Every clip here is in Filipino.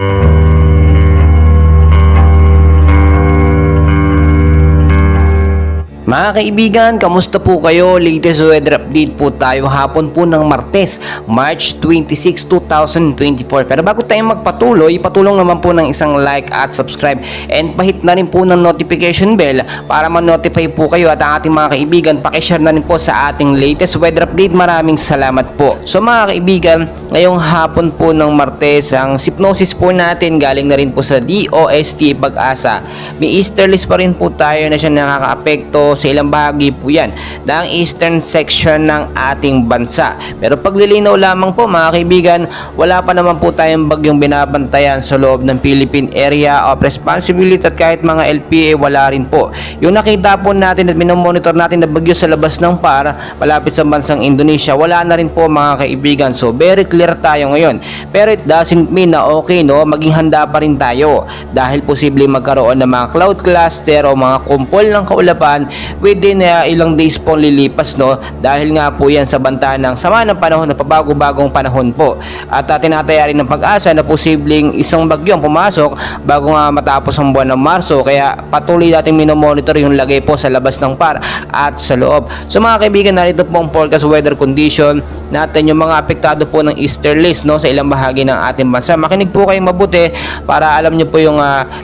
Mga kaibigan, kamusta po kayo? Latest weather update po tayo hapon po ng Martes, March 26, 2024. Pero bago tayo magpatuloy, patulong naman po ng isang like at subscribe and pahit na rin po ng notification bell para ma-notify po kayo at ang ating mga kaibigan, pakishare na rin po sa ating latest weather update. Maraming salamat po. So mga kaibigan, ngayong hapon po ng Martes, ang hypnosis po natin galing na rin po sa DOST Pag-asa. May easterlies pa rin po tayo na siya nakaka-apekto sa ilang bahagi po yan ng eastern section ng ating bansa. Pero paglilinaw lamang po mga kaibigan, wala pa naman po tayong bagyong binabantayan sa loob ng Philippine Area of Responsibility at kahit mga LPA wala rin po. Yung nakita po natin at minomonitor natin na bagyo sa labas ng PAR malapit sa bansang Indonesia, wala na rin po mga kaibigan. So very clear tayo ngayon. Pero it doesn't mean na okay, no, maging handa pa rin tayo dahil posible magkaroon ng mga cloud cluster o mga kumpol ng kaulapan within ilang days po lilipas, no, dahil nga po yan sa banta ng sama ng panahon na pabago-bagong panahon po. At tinataya rin ng Pag-asa na posibleng isang bagyo ang pumasok bago nga matapos ang buwan ng Marso, kaya patuloy natin minomonitor yung lagay po sa labas ng PAR at sa loob. So mga kaibigan, narito po ang forecast weather condition natin, yung mga apektado po ng easterlies, no, sa ilang bahagi ng ating bansa. Makinig po kayong mabuti para alam nyo po yung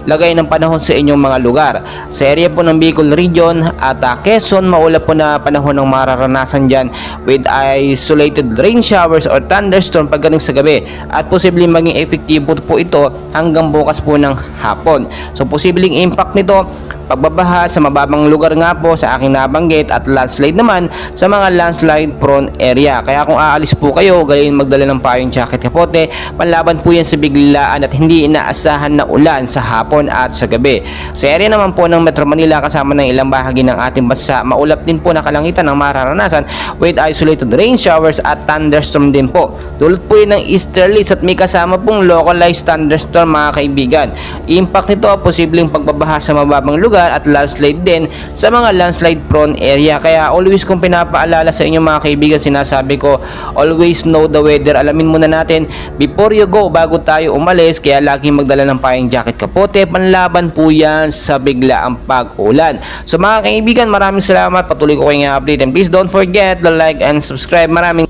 lagay ng panahon sa inyong mga lugar. Sa area po ng Bicol Region at Quezon, maulap po na panahon ng mararanasan dyan with isolated rain showers or thunderstorm pagdating sa gabi at posibleng maging efektibo po ito hanggang bukas po ng hapon. So posibleng impact nito, pagbabaha sa mababang lugar nga po sa aking nabanggit at landslide naman sa mga landslide prone area. Kaya kung aalis po kayo, galing magdala ng payong jacket, kapote, panlaban po yan sa biglaan at hindi inaasahan na ulan sa hapon at sa gabi. Sa area naman po ng Metro Manila kasama ng ilang bahagi ng ating bansa, maulap din po na kalangitan ang mararanasan with isolated rain showers at thunderstorm din po. Dulot po yun ng easterlies at may kasama pong localized thunderstorm mga kaibigan. Impact nito, posibleng pagbabaha sa mababang lugar at landslide din sa mga landslide prone area. Kaya always kong pinapaalala sa inyo mga kaibigan, sinasabi ko, always know the weather. Alamin muna natin before you go, bago tayo umalis. Kaya laging magdala ng payong jacket, kapote, panlaban po yan sa biglaang pag-ulan. So mga kaibigan, maraming salamat. Patuloy ko kayong update and please don't forget to like and subscribe. Maraming